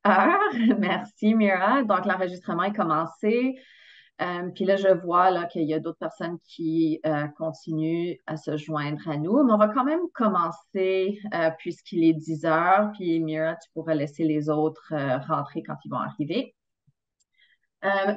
heure. Merci, Mira. Donc, l'enregistrement est commencé. Puis là, je vois là, qu'il y a d'autres personnes qui continuent à se joindre à nous. Mais on va quand même commencer puisqu'il est 10 heures. Puis, Mira, tu pourras laisser les autres rentrer quand ils vont arriver.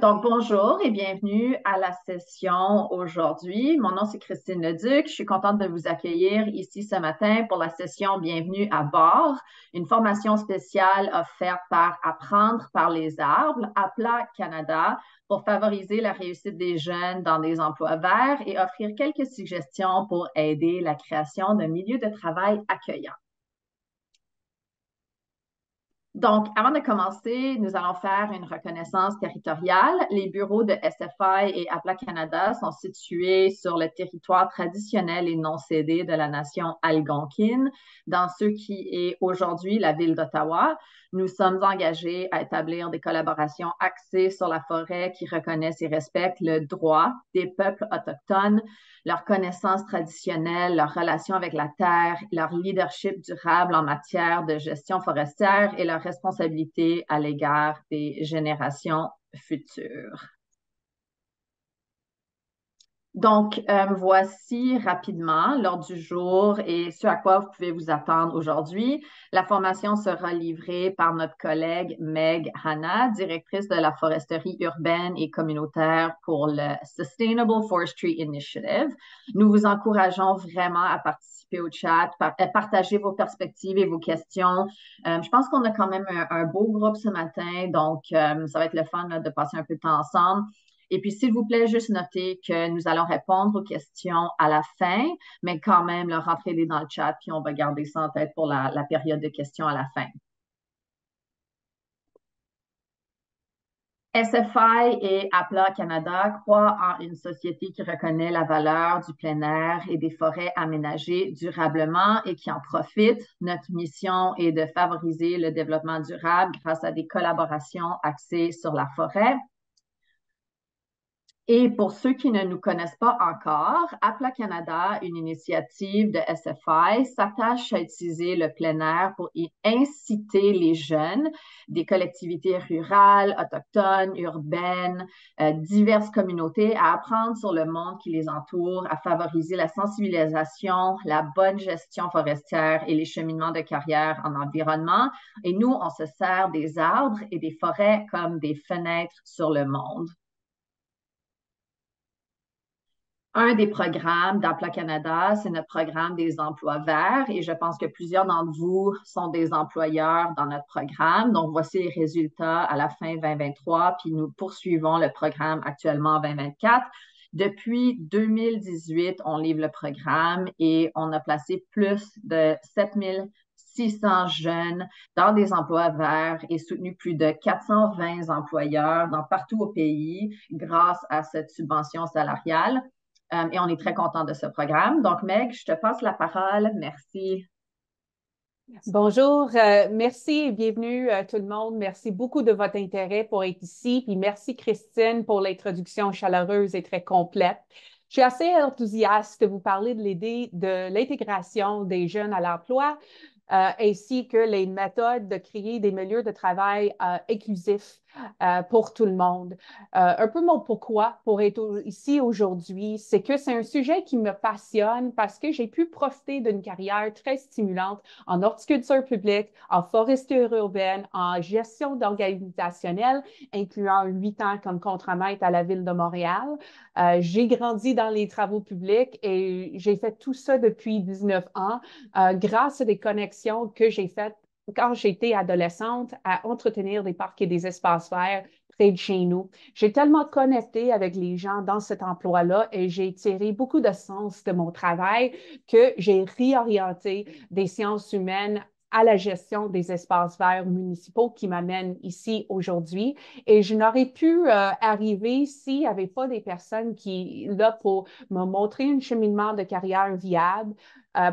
Donc, bonjour et bienvenue à la session aujourd'hui. Mon nom, c'est Christine Leduc. Je suis contente de vous accueillir ici ce matin pour la session Bienvenue à bord, une formation spéciale offerte par Apprendre par les arbres, APLA Canada, pour favoriser la réussite des jeunes dans des emplois verts et offrir quelques suggestions pour aider la création d'un milieu de travail accueillant. Donc, avant de commencer, nous allons faire une reconnaissance territoriale. Les bureaux de SFI et Apla Canada sont situés sur le territoire traditionnel et non cédé de la nation algonquine, dans ce qui est aujourd'hui la ville d'Ottawa. Nous sommes engagés à établir des collaborations axées sur la forêt qui reconnaissent et respectent le droit des peuples autochtones, leurs connaissances traditionnelles, leurs relations avec la terre, leur leadership durable en matière de gestion forestière et leur responsabilité à l'égard des générations futures. Donc, voici rapidement l'ordre du jour et ce à quoi vous pouvez vous attendre aujourd'hui. La formation sera livrée par notre collègue Meg Hanna, directrice de la foresterie urbaine et communautaire pour le Sustainable Forestry Initiative. Nous vous encourageons vraiment à participer au chat, à partager vos perspectives et vos questions. Je pense qu'on a quand même un beau groupe ce matin, donc ça va être le fun là, de passer un peu de temps ensemble. Et puis, s'il vous plaît, juste notez que nous allons répondre aux questions à la fin, mais quand même, rentrez-les dans le chat, puis on va garder ça en tête pour la période de questions à la fin. SFI et APLA Canada croient en une société qui reconnaît la valeur du plein air et des forêts aménagées durablement et qui en profite. Notre mission est de favoriser le développement durable grâce à des collaborations axées sur la forêt. Et pour ceux qui ne nous connaissent pas encore, Apla Canada, une initiative de SFI, s'attache à utiliser le plein air pour y inciter les jeunes des collectivités rurales, autochtones, urbaines, diverses communautés à apprendre sur le monde qui les entoure, à favoriser la sensibilisation, la bonne gestion forestière et les cheminements de carrière en environnement. Et nous, on se sert des arbres et des forêts comme des fenêtres sur le monde. Un des programmes d'Apla Canada, c'est notre programme des emplois verts et je pense que plusieurs d'entre vous sont des employeurs dans notre programme. Donc, voici les résultats à la fin 2023, puis nous poursuivons le programme actuellement en 2024. Depuis 2018, on livre le programme et on a placé plus de 7600 jeunes dans des emplois verts et soutenu plus de 420 employeurs partout au pays grâce à cette subvention salariale. Et on est très content de ce programme. Donc, Meg, je te passe la parole. Merci. Bonjour, merci et bienvenue tout le monde. Merci beaucoup de votre intérêt pour être ici. Puis merci Christine pour l'introduction chaleureuse et très complète. Je suis assez enthousiaste de vous parler de l'idée de l'intégration des jeunes à l'emploi, ainsi que les méthodes de créer des milieux de travail inclusifs pour tout le monde. Un peu mon pourquoi pour être ici aujourd'hui, c'est que c'est un sujet qui me passionne parce que j'ai pu profiter d'une carrière très stimulante en horticulture publique, en foresterie urbaine, en gestion organisationnelle, incluant 8 ans comme contremaître à la Ville de Montréal. J'ai grandi dans les travaux publics et j'ai fait tout ça depuis 19 ans grâce à des connexions que j'ai faites quand j'étais adolescente à entretenir des parcs et des espaces verts près de chez nous. J'ai tellement connecté avec les gens dans cet emploi-là et j'ai tiré beaucoup de sens de mon travail que j'ai réorienté des sciences humaines à la gestion des espaces verts municipaux qui m'amènent ici aujourd'hui. Et je n'aurais pu arriver s'il n'y avait pas des personnes qui, là, pour me montrer un cheminement de carrière viable,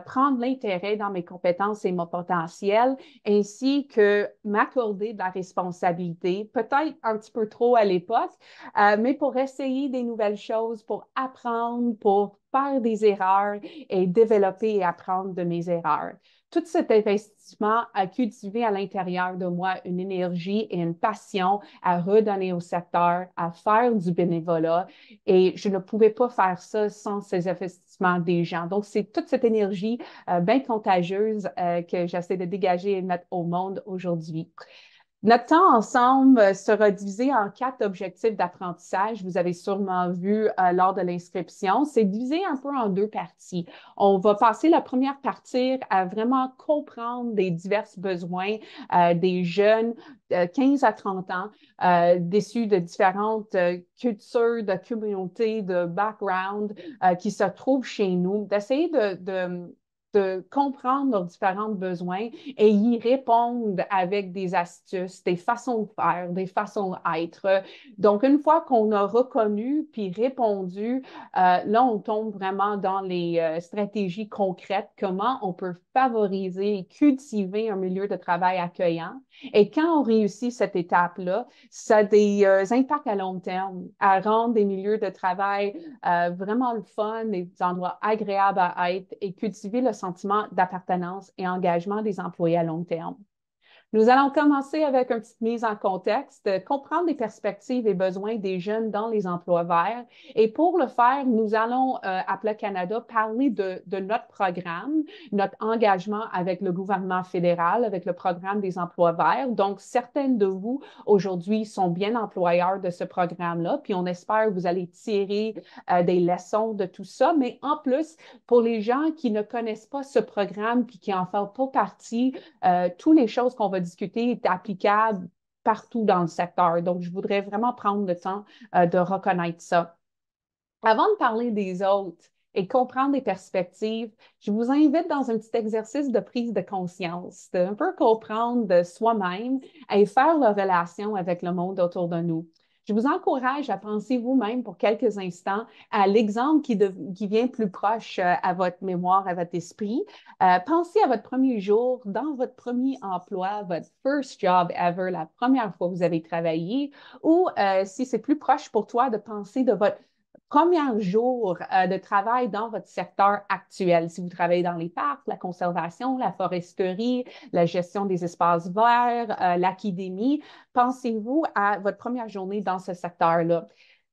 prendre l'intérêt dans mes compétences et mon potentiel, ainsi que m'accorder de la responsabilité, peut-être un petit peu trop à l'époque, mais pour essayer des nouvelles choses, pour apprendre, pour faire des erreurs et développer et apprendre de mes erreurs. Tout cet investissement a cultivé à l'intérieur de moi une énergie et une passion à redonner au secteur, à faire du bénévolat. Et je ne pouvais pas faire ça sans ces investissements des gens. Donc, c'est toute cette énergie bien contagieuse que j'essaie de dégager et de mettre au monde aujourd'hui. Notre temps ensemble sera divisé en 4 objectifs d'apprentissage. Vous avez sûrement vu lors de l'inscription. C'est divisé un peu en 2 parties. On va passer la première partie à vraiment comprendre les divers besoins des jeunes de 15 à 30 ans, issus de différentes cultures, de communautés, de backgrounds qui se trouvent chez nous, d'essayer de comprendre leurs différents besoins et y répondre avec des astuces, des façons de faire, des façons d'être. Donc, une fois qu'on a reconnu puis répondu, là, on tombe vraiment dans les stratégies concrètes, comment on peut favoriser et cultiver un milieu de travail accueillant. Et quand on réussit cette étape-là, ça a des impacts à long terme, à rendre des milieux de travail vraiment le fun, des endroits agréables à être et cultiver le sentiment d'appartenance et engagement des employés à long terme. Nous allons commencer avec une petite mise en contexte, comprendre les perspectives et besoins des jeunes dans les emplois verts. Et pour le faire, nous allons, à Plat Canada, parler de notre programme, notre engagement avec le gouvernement fédéral, avec le programme des emplois verts. Donc, certaines de vous, aujourd'hui, sont bien employeurs de ce programme-là, puis on espère que vous allez tirer des leçons de tout ça. Mais en plus, pour les gens qui ne connaissent pas ce programme puis qui en font pas partie, toutes les choses qu'on va discuter est applicable partout dans le secteur. Donc, je voudrais vraiment prendre le temps de reconnaître ça. Avant de parler des autres et comprendre les perspectives, je vous invite dans un petit exercice de prise de conscience, de un peu comprendre de soi-même et faire la relation avec le monde autour de nous. Je vous encourage à penser vous-même pour quelques instants à l'exemple qui vient plus proche à votre mémoire, à votre esprit. Pensez à votre premier jour, dans votre premier emploi, votre first job ever, la première fois que vous avez travaillé, ou si c'est plus proche pour toi, de penser de votre premier jour de travail dans votre secteur actuel. Si vous travaillez dans les parcs, la conservation, la foresterie, la gestion des espaces verts, l'académie, pensez-vous à votre première journée dans ce secteur-là?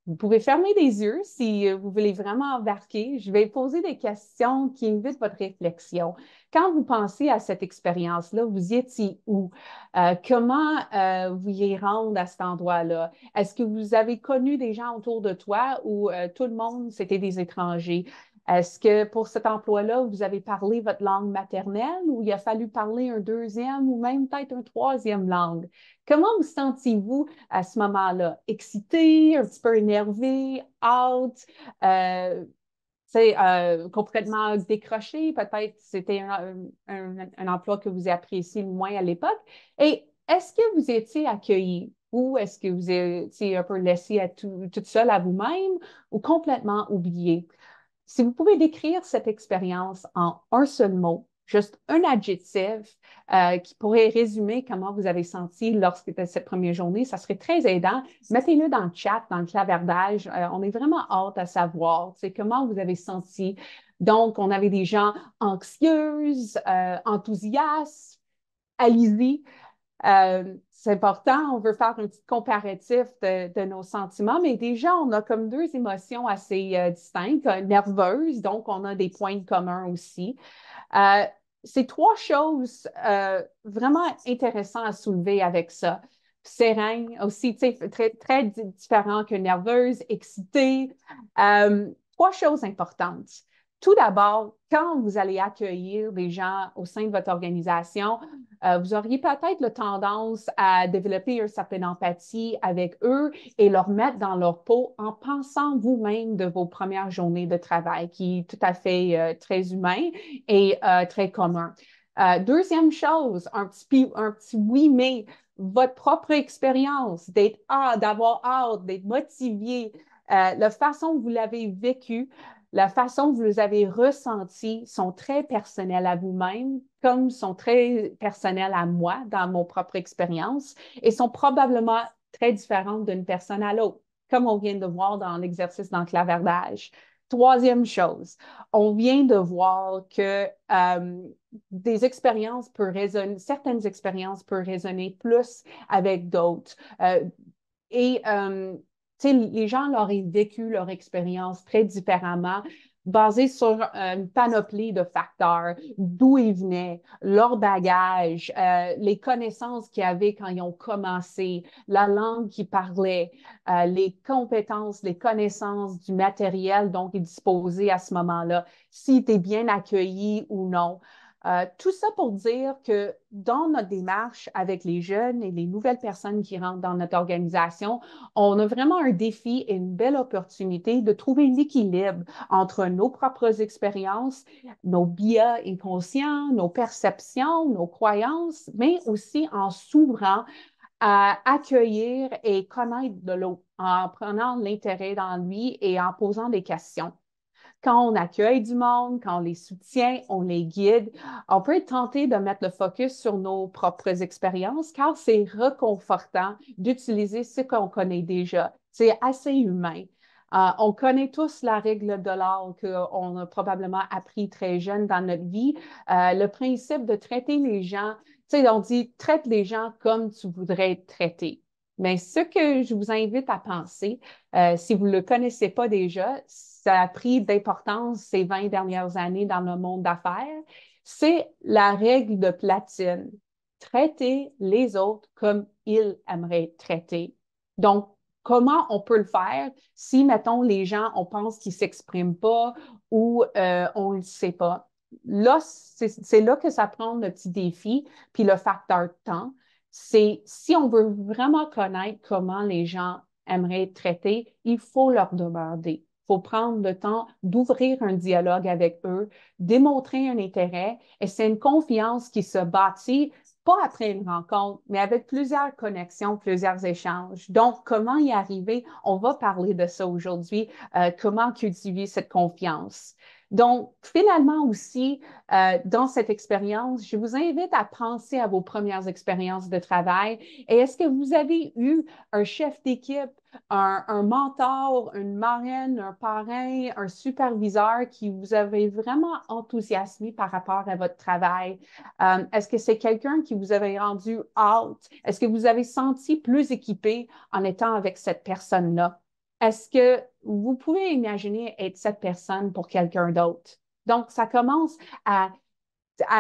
Vous pouvez fermer les yeux si vous voulez vraiment embarquer. Je vais poser des questions qui invitent votre réflexion. Quand vous pensez à cette expérience-là, vous y étiez où? Comment vous y rendre à cet endroit-là? Est-ce que vous avez connu des gens autour de toi ou tout le monde, c'était des étrangers? Est-ce que pour cet emploi-là, vous avez parlé votre langue maternelle ou il a fallu parler un deuxième ou même peut-être un troisième langue? Comment vous sentiez-vous à ce moment-là? Excité, un petit peu énervé, out, complètement décroché, peut-être c'était un emploi que vous appréciez moins à l'époque. Et est-ce que vous étiez accueilli ou est-ce que vous étiez un peu laissé toute seule à vous-même ou complètement oublié? Si vous pouvez décrire cette expérience en un seul mot, juste un adjectif qui pourrait résumer comment vous avez senti lorsque c'était cette première journée, ça serait très aidant. Mettez-le dans le chat, dans le clavardage. On est vraiment hâte à savoir comment vous avez senti. Donc, on avait des gens anxieuses, enthousiastes, allez-y. C'est important, on veut faire un petit comparatif de nos sentiments, mais déjà, on a comme 2 émotions assez distinctes, nerveuses, donc on a des points communs aussi. C'est 3 choses vraiment intéressantes à soulever avec ça. Serein aussi, très, très différent que nerveuse, excitée. 3 choses importantes. Tout d'abord, quand vous allez accueillir des gens au sein de votre organisation, vous auriez peut-être la tendance à développer une certaine empathie avec eux et leur mettre dans leur peau en pensant vous-même de vos premières journées de travail, qui est tout à fait très humain et très commun. Deuxième chose, un petit oui, mais votre propre expérience, d'avoir hâte, d'être motivé, la façon que vous l'avez vécu, la façon que vous les avez ressentis sont très personnelles à vous-même, comme sont très personnelles à moi dans mon propre expérience et sont probablement très différentes d'une personne à l'autre, comme on vient de voir dans l'exercice d'enclavardage. Troisième chose, on vient de voir que des expériences peuvent résonner, certaines expériences peuvent résonner plus avec d'autres. Et tu sais, les gens l'auraient vécu leur expérience très différemment, basée sur une panoplie de facteurs, d'où ils venaient, leur bagage, les connaissances qu'ils avaient quand ils ont commencé, la langue qu'ils parlaient, les compétences, les connaissances du matériel dont ils disposaient à ce moment-là, s'ils étaient bien accueillis ou non. Tout ça pour dire que dans notre démarche avec les jeunes et les nouvelles personnes qui rentrent dans notre organisation, on a vraiment un défi et une belle opportunité de trouver l'équilibre entre nos propres expériences, nos biais inconscients, nos perceptions, nos croyances, mais aussi en s'ouvrant à accueillir et connaître de l'autre, en prenant l'intérêt dans lui et en posant des questions. Quand on accueille du monde, quand on les soutient, on les guide, on peut être tenté de mettre le focus sur nos propres expériences car c'est réconfortant d'utiliser ce qu'on connaît déjà. C'est assez humain. On connaît tous la règle de l'or qu'on a probablement appris très jeune dans notre vie. Le principe de traiter les gens, tu sais, on dit traite les gens comme tu voudrais être traité. Mais ce que je vous invite à penser, si vous ne le connaissez pas déjà, ça a pris d'importance ces 20 dernières années dans le monde d'affaires, c'est la règle de platine. Traiter les autres comme ils aimeraient être traités. Donc, comment on peut le faire si, mettons, les gens, on pense qu'ils ne s'expriment pas ou on ne le sait pas? Là, c'est là que ça prend le petit défi, puis le facteur temps. C'est si on veut vraiment connaître comment les gens aimeraient être traités, il faut leur demander. Il faut prendre le temps d'ouvrir un dialogue avec eux, démontrer un intérêt, et c'est une confiance qui se bâtit pas après une rencontre, mais avec plusieurs connexions, plusieurs échanges. Donc, comment y arriver? On va parler de ça aujourd'hui, comment cultiver cette confiance. Donc, finalement aussi, dans cette expérience, je vous invite à penser à vos premières expériences de travail. Et est-ce que vous avez eu un chef d'équipe, un mentor, une marraine, un parrain, un superviseur qui vous avait vraiment enthousiasmé par rapport à votre travail? Est-ce que c'est quelqu'un qui vous avait rendu out? Est-ce que vous avez senti plus équipé en étant avec cette personne-là? Est-ce que vous pouvez imaginer être cette personne pour quelqu'un d'autre? Donc, ça commence à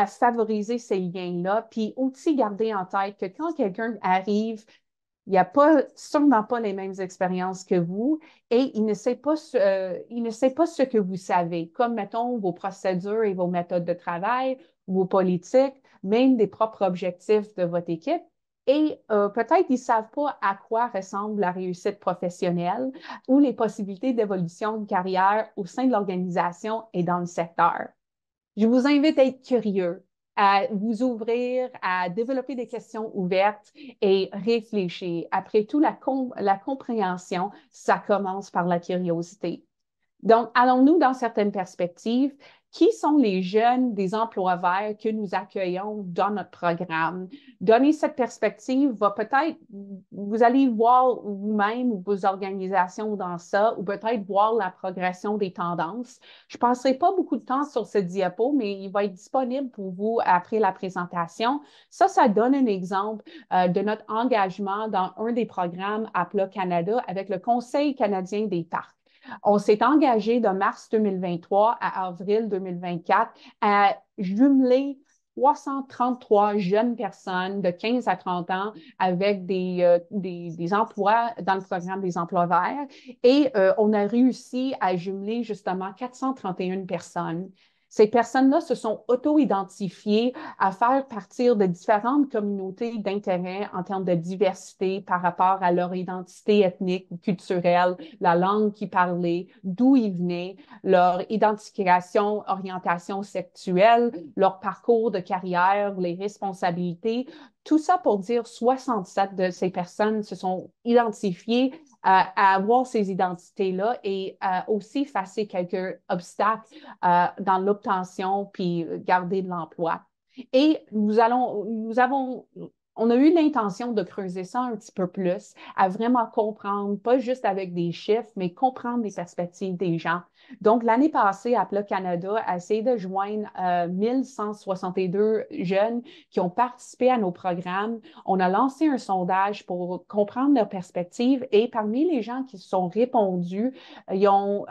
favoriser ces liens-là, puis aussi garder en tête que quand quelqu'un arrive, il n'a pas, sûrement pas les mêmes expériences que vous et il ne sait pas ce que vous savez, comme, mettons, vos procédures et vos méthodes de travail, vos politiques, même des propres objectifs de votre équipe. Et peut-être ils ne savent pas à quoi ressemble la réussite professionnelle ou les possibilités d'évolution de carrière au sein de l'organisation et dans le secteur. Je vous invite à être curieux, à vous ouvrir, à développer des questions ouvertes et réfléchir. Après tout, la compréhension, ça commence par la curiosité. Donc, allons-nous dans certaines perspectives? Qui sont les jeunes des emplois verts que nous accueillons dans notre programme? Donner cette perspective va peut-être, vous allez voir vous-même ou vos organisations dans ça, ou peut-être voir la progression des tendances. Je ne passerai pas beaucoup de temps sur ce diapo, mais il va être disponible pour vous après la présentation. Ça donne un exemple de notre engagement dans un des programmes APLA Canada avec le Conseil canadien des parcs. On s'est engagé de mars 2023 à avril 2024 à jumeler 333 jeunes personnes de 15 à 30 ans avec des emplois dans le programme des emplois verts. Et on a réussi à jumeler justement 431 personnes. Ces personnes-là se sont auto-identifiées à faire partir de différentes communautés d'intérêt en termes de diversité par rapport à leur identité ethnique ou culturelle, la langue qu'ils parlaient, d'où ils venaient, leur identification, orientation sexuelle, leur parcours de carrière, les responsabilités. Tout ça pour dire 67 de ces personnes se sont identifiées à avoir ces identités-là et aussi effacer quelques obstacles dans l'obtention puis garder de l'emploi. Et nous avons On a eu l'intention de creuser ça un petit peu plus, à vraiment comprendre, pas juste avec des chiffres, mais comprendre les perspectives des gens. Donc, l'année passée, Apple Canada a essayé de joindre 1162 jeunes qui ont participé à nos programmes. On a lancé un sondage pour comprendre leurs perspectives et parmi les gens qui se sont répondus, ils ont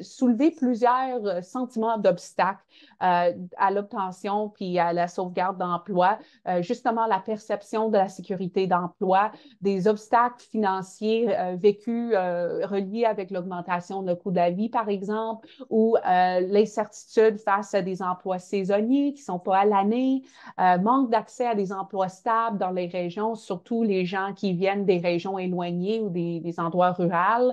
soulevé plusieurs sentiments d'obstacles à l'obtention puis à la sauvegarde d'emploi, justement la perception de la sécurité d'emploi, des obstacles financiers vécus reliés avec l'augmentation de coût de la vie, par exemple, ou l'incertitude face à des emplois saisonniers qui ne sont pas à l'année, manque d'accès à des emplois stables dans les régions, surtout les gens qui viennent des régions éloignées ou des endroits ruraux.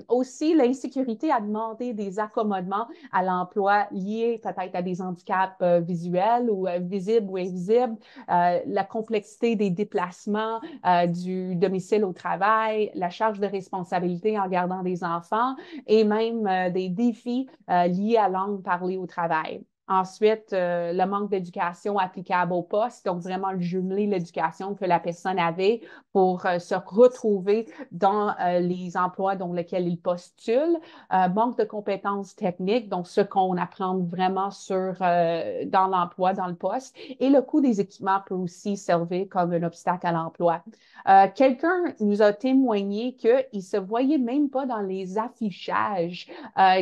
Aussi, l'insécurité à demander des accommodements à l'emploi liés peut-être à des handicaps visuels ou visibles ou invisibles, la complexité des déplacements du domicile au travail, la charge de responsabilité en gardant des enfants et même des défis liés à la langue parlée au travail. Ensuite, le manque d'éducation applicable au poste, donc vraiment jumeler l'éducation que la personne avait pour se retrouver dans les emplois dans lesquels il postule. Manque de compétences techniques, donc ce qu'on apprend vraiment dans l'emploi, dans le poste. Et le coût des équipements peut aussi servir comme un obstacle à l'emploi. Quelqu'un nous a témoigné qu'il ne se voyait même pas dans les affichages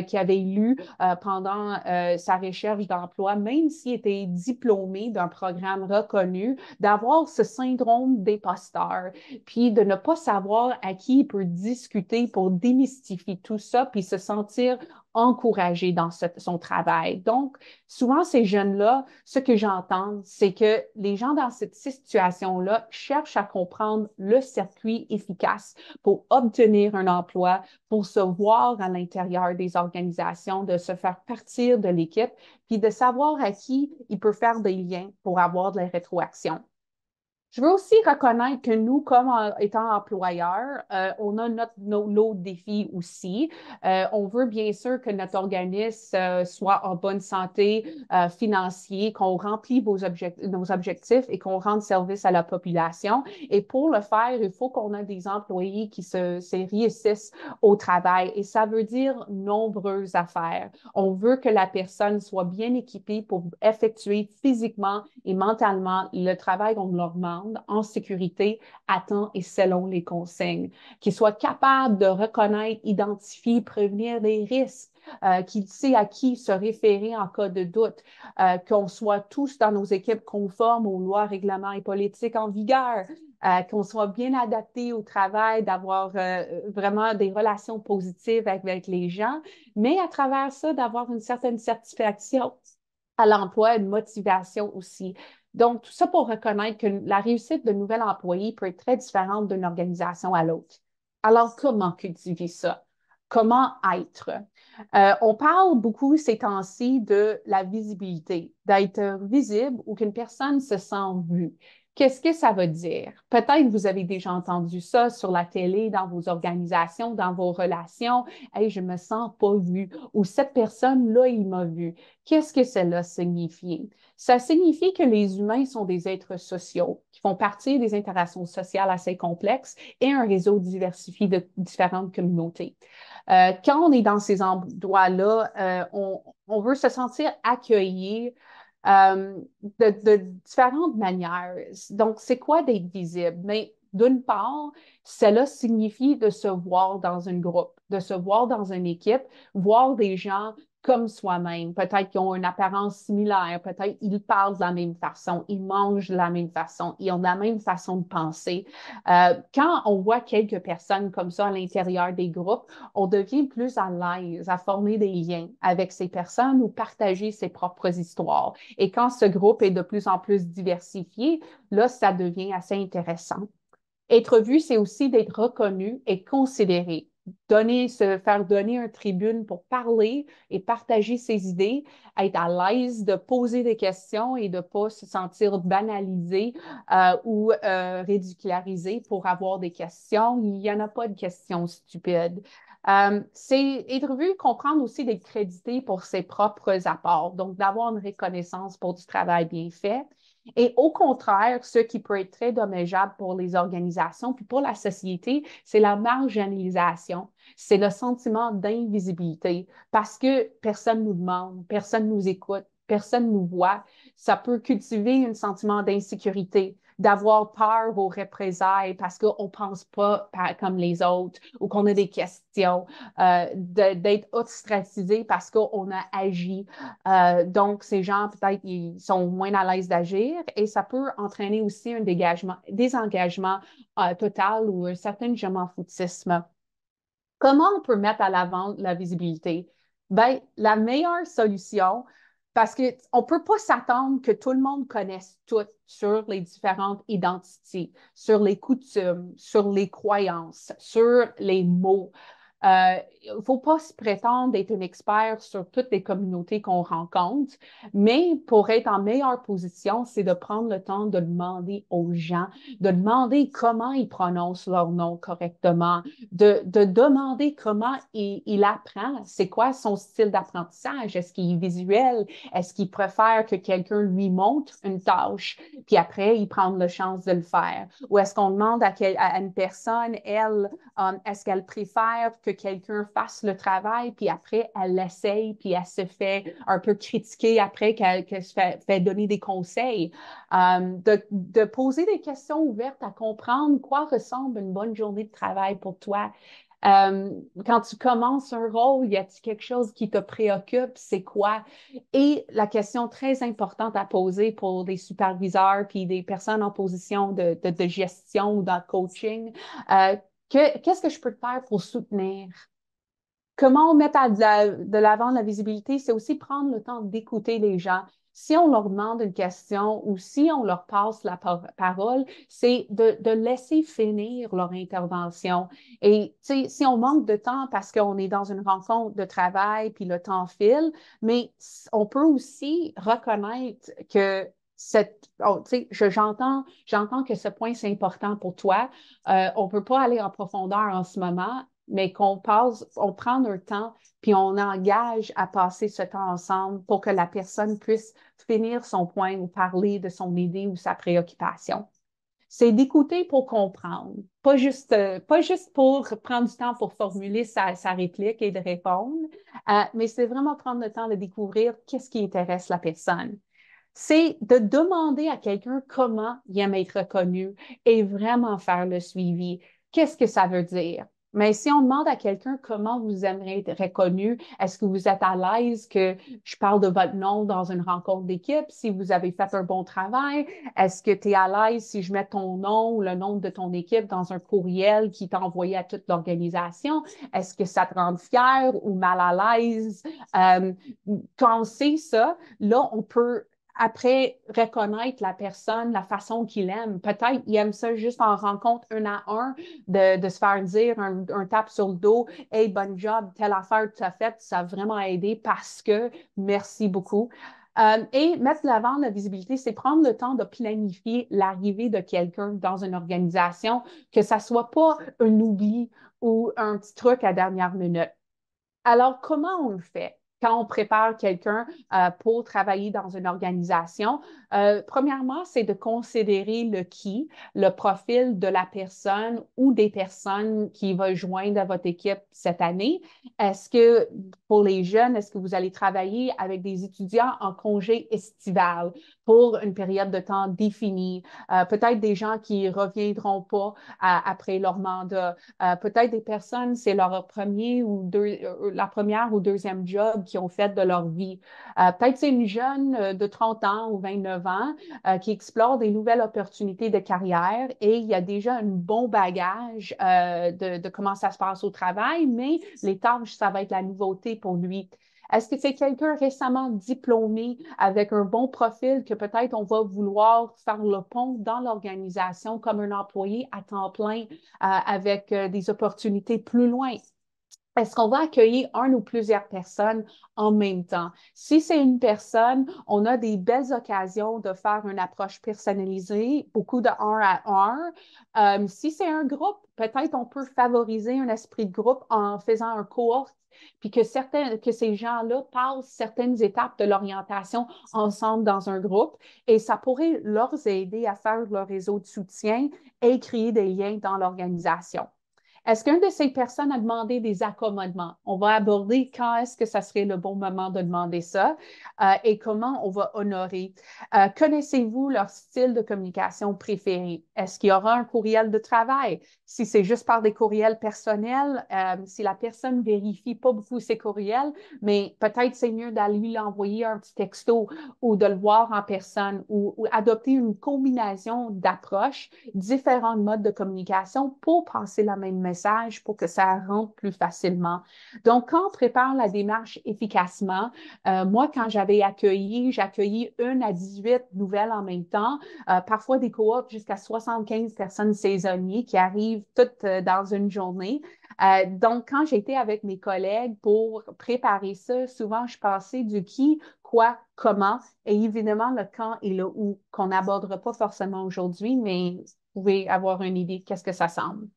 qu'il avait lus pendant sa recherche d'emploi, même s'il était diplômé d'un programme reconnu, d'avoir ce syndrome d'imposteur, puis de ne pas savoir à qui il peut discuter pour démystifier tout ça, puis se sentir encouragé dans son travail. Donc, souvent, ces jeunes-là, ce que j'entends, c'est que les gens dans cette situation-là cherchent à comprendre le circuit efficace pour obtenir un emploi, pour se voir à l'intérieur des organisations, de se faire partir de l'équipe, puis de savoir à qui il peut faire des liens pour avoir de la rétroaction. Je veux aussi reconnaître que nous, comme étant employeurs, on a nos défis aussi. On veut bien sûr que notre organisme soit en bonne santé financière, qu'on remplit nos objectifs et qu'on rende service à la population. Et pour le faire, il faut qu'on ait des employés qui se réussissent au travail. Et ça veut dire nombreuses affaires. On veut que la personne soit bien équipée pour effectuer physiquement et mentalement le travail qu'on leur demande en sécurité, à temps et selon les consignes, qu'il soit capable de reconnaître, identifier, prévenir des risques, qu'il sait à qui se référer en cas de doute, qu'on soit tous dans nos équipes conformes aux lois, règlements et politiques en vigueur, qu'on soit bien adapté au travail, d'avoir vraiment des relations positives avec les gens, mais à travers ça, d'avoir une certaine satisfaction à l'emploi, une motivation aussi. Donc, tout ça pour reconnaître que la réussite de nouvel employé peut être très différente d'une organisation à l'autre. Alors, comment cultiver ça? Comment être? On parle beaucoup ces temps-ci de la visibilité, d'être visible ou qu'une personne se sent vue. Qu'est-ce que ça veut dire? Peut-être vous avez déjà entendu ça sur la télé, dans vos organisations, dans vos relations. Hey, je me sens pas vue ou cette personne-là, il m'a vue. Qu'est-ce que cela signifie? Ça signifie que les humains sont des êtres sociaux qui font partie des interactions sociales assez complexes et un réseau diversifié de différentes communautés. Quand on est dans ces endroits-là, on veut se sentir accueilli de différentes manières. Donc, c'est quoi d'être visible? Mais d'une part, cela signifie de se voir dans un groupe, de se voir dans une équipe, voir des gens comme soi-même. Peut-être qu'ils ont une apparence similaire, peut-être qu'ils parlent de la même façon, ils mangent de la même façon, ils ont la même façon de penser. Quand on voit quelques personnes comme ça à l'intérieur des groupes, on devient plus à l'aise à former des liens avec ces personnes ou partager ses propres histoires. Et quand ce groupe est de plus en plus diversifié, là, ça devient assez intéressant. Être vu, c'est aussi d'être reconnu et considéré. Se faire donner une tribune pour parler et partager ses idées, être à l'aise de poser des questions et de ne pas se sentir banalisé ou ridicularisé pour avoir des questions. Il n'y en a pas de questions stupides. C'est être vu, comprendre aussi d'être crédité pour ses propres apports, donc d'avoir une reconnaissance pour du travail bien fait Et au contraire, ce qui peut être très dommageable pour les organisations puis pour la société, c'est la marginalisation. C'est le sentiment d'invisibilité parce que personne nous demande, personne nous écoute, personne nous voit. Ça peut cultiver un sentiment d'insécurité, d'avoir peur aux représailles parce qu'on ne pense pas comme les autres ou qu'on a des questions, d'être ostracisé parce qu'on a agi. Donc, ces gens, peut-être, ils sont moins à l'aise d'agir et ça peut entraîner aussi un désengagement total ou un certain je m'en foutisme. Comment on peut mettre à l'avant la visibilité? Ben, la meilleure solution, parce qu'on ne peut pas s'attendre que tout le monde connaisse tout sur les différentes identités, sur les coutumes, sur les croyances, sur les mots. Il ne faut pas se prétendre être un expert sur toutes les communautés qu'on rencontre, mais pour être en meilleure position, c'est de prendre le temps de demander aux gens, de demander comment ils prononcent leur nom correctement, de demander comment il apprend, c'est quoi son style d'apprentissage, est-ce qu'il est visuel, est-ce qu'il préfère que quelqu'un lui montre une tâche, puis après, il prend la chance de le faire, ou est-ce qu'on demande à une personne, elle, est-ce qu'elle préfère que quelqu'un fasse le travail, puis après, elle l'essaye, puis elle se fait un peu critiquer après qu'elle se fait donner des conseils. De poser des questions ouvertes à comprendre quoi ressemble une bonne journée de travail pour toi. Quand tu commences un rôle, y a-t-il quelque chose qui te préoccupe? C'est quoi? Et la question très importante à poser pour des superviseurs puis des personnes en position de gestion ou dans le coaching, qu'est-ce que je peux faire pour soutenir? Comment on met de l'avant la visibilité, c'est aussi prendre le temps d'écouter les gens. Si on leur demande une question ou si on leur passe la parole, c'est de laisser finir leur intervention. Et si on manque de temps parce qu'on est dans une rencontre de travail puis le temps file, mais on peut aussi reconnaître que j'entends que ce point, c'est important pour toi. On ne peut pas aller en profondeur en ce moment, mais on prend un temps, puis on engage à passer ce temps ensemble pour que la personne puisse finir son point ou parler de son idée ou sa préoccupation. C'est d'écouter pour comprendre, pas juste pour prendre du temps pour formuler sa réplique et de répondre, mais c'est vraiment prendre le temps de découvrir qu'est-ce qui intéresse la personne. C'est de demander à quelqu'un comment il aime être reconnu et vraiment faire le suivi. Qu'est-ce que ça veut dire? Mais si on demande à quelqu'un comment vous aimeriez être reconnu, est-ce que vous êtes à l'aise que je parle de votre nom dans une rencontre d'équipe, si vous avez fait un bon travail? Est-ce que tu es à l'aise si je mets ton nom ou le nom de ton équipe dans un courriel qui est envoyé à toute l'organisation? Est-ce que ça te rend fier ou mal à l'aise? Quand on sait ça, là, on peut après reconnaître la personne, la façon qu'il aime. Peut-être il aime ça juste en rencontre un à un, de se faire dire un tape sur le dos, hey, bon job, telle affaire que tu as faite, ça a vraiment aidé parce que merci beaucoup. Et mettre de l'avant la visibilité, c'est prendre le temps de planifier l'arrivée de quelqu'un dans une organisation, que ça ne soit pas un oubli ou un petit truc à dernière minute. Alors, comment on le fait quand on prépare quelqu'un pour travailler dans une organisation? Premièrement, c'est de considérer le qui, le profil de la personne ou des personnes qui va joindre à votre équipe cette année. Est-ce que pour les jeunes, est-ce que vous allez travailler avec des étudiants en congé estival pour une période de temps définie? Peut-être des gens qui ne reviendront pas après leur mandat. Peut-être des personnes, c'est la première ou deuxième job qu'ils ont fait de leur vie. Peut-être c'est une jeune de 30 ans ou 29 ans qui explore des nouvelles opportunités de carrière et il y a déjà un bon bagage de comment ça se passe au travail, mais les tâches, ça va être la nouveauté pour lui. Est-ce que c'est quelqu'un récemment diplômé avec un bon profil que peut-être on va vouloir faire le pont dans l'organisation comme un employé à temps plein avec des opportunités plus loin? Est-ce qu'on va accueillir un ou plusieurs personnes en même temps? Si c'est une personne, on a des belles occasions de faire une approche personnalisée, beaucoup de un à un. Si c'est un groupe, peut-être on peut favoriser un esprit de groupe en faisant un cohorte, puis que ces gens-là passent certaines étapes de l'orientation ensemble dans un groupe, et ça pourrait leur aider à faire leur réseau de soutien et créer des liens dans l'organisation. Est-ce qu'une de ces personnes a demandé des accommodements? On va aborder quand est-ce que ça serait le bon moment de demander ça et comment on va honorer. Connaissez-vous leur style de communication préféré? Est-ce qu'il y aura un courriel de travail? Si c'est juste par des courriels personnels, si la personne ne vérifie pas beaucoup ses courriels, mais peut-être c'est mieux d'aller lui envoyer un petit texto ou de le voir en personne ou adopter une combinaison d'approches, différents modes de communication pour passer le même message, pour que ça rentre plus facilement. Donc, quand on prépare la démarche efficacement, moi, quand j'accueillis 1 à 18 nouvelles en même temps, parfois des cohortes jusqu'à 75 personnes saisonnières qui arrivent toutes dans une journée. Donc, quand j'étais avec mes collègues pour préparer ça, souvent, je passais du qui, quoi, comment, et évidemment le quand et le où, qu'on n'abordera pas forcément aujourd'hui, mais vous pouvez avoir une idée de qu'est-ce que ça semble.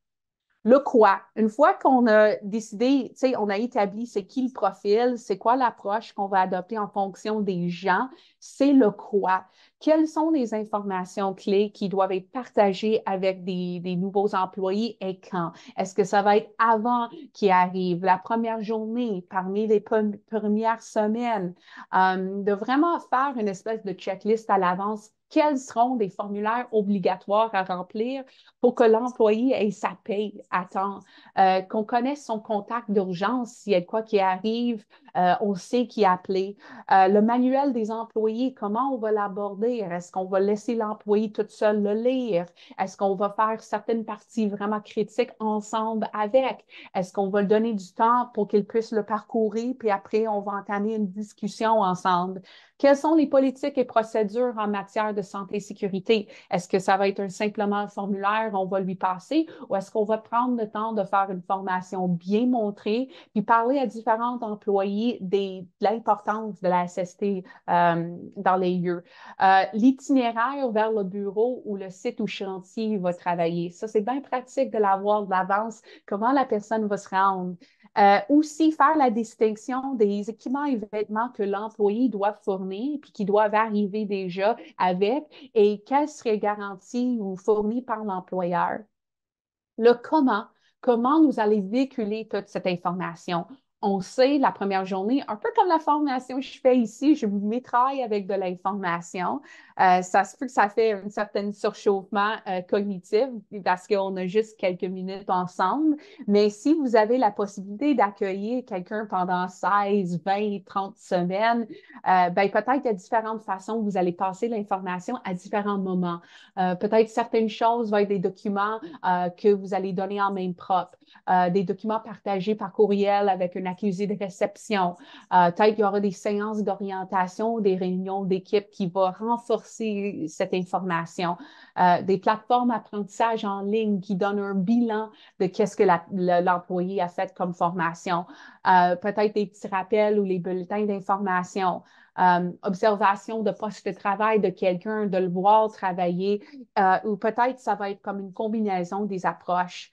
Le quoi. Une fois qu'on a décidé, tu sais, on a établi c'est qui le profil, c'est quoi l'approche qu'on va adopter en fonction des gens, c'est le quoi. Quelles sont les informations clés qui doivent être partagées avec des nouveaux employés et quand? Est-ce que ça va être avant qu'ils arrivent, la première journée, parmi les premières semaines? De vraiment faire une espèce de checklist à l'avance. Quels seront des formulaires obligatoires à remplir pour que l'employé ait sa paye à temps, qu'on connaisse son contact d'urgence s'il y a quoi qui arrive, on sait qui appeler. Le manuel des employés, comment on va l'aborder? Est-ce qu'on va laisser l'employé toute seule le lire? Est-ce qu'on va faire certaines parties vraiment critiques ensemble avec? Est-ce qu'on va lui donner du temps pour qu'il puisse le parcourir, puis après, on va entamer une discussion ensemble? Quelles sont les politiques et procédures en matière de santé et sécurité? Est-ce que ça va être simplement un formulaire, on va lui passer, ou est-ce qu'on va prendre le temps de faire une formation bien montrée, puis parler à différents employés de l'importance de la SST dans les lieux? L'itinéraire vers le bureau ou le site ou chantier va travailler. Ça, c'est bien pratique de l'avoir d'avance, comment la personne va se rendre. Aussi, faire la distinction des équipements et vêtements que l'employé doit fournir puis qui doivent arriver déjà avec et quels seraient garantis ou fournis par l'employeur. Le comment nous allons véhiculer toute cette information. On sait la première journée, un peu comme la formation que je fais ici, je m'étraille avec de l'information. Ça se peut que ça fait un certain surchauffement cognitif parce qu'on a juste quelques minutes ensemble. Mais si vous avez la possibilité d'accueillir quelqu'un pendant 16, 20, 30 semaines, ben, peut-être qu'il y a différentes façons que vous allez passer l'information à différents moments. Peut-être certaines choses vont être des documents que vous allez donner en main propre, des documents partagés par courriel avec un accusé de réception. Peut-être qu'il y aura des séances d'orientation, des réunions d'équipe qui vont renforcer cette information. Des plateformes d'apprentissage en ligne qui donnent un bilan de qu'est-ce que l'employé a fait comme formation. Peut-être des petits rappels ou les bulletins d'information. Observation de poste de travail de quelqu'un, de le voir travailler, ou peut-être ça va être comme une combinaison des approches,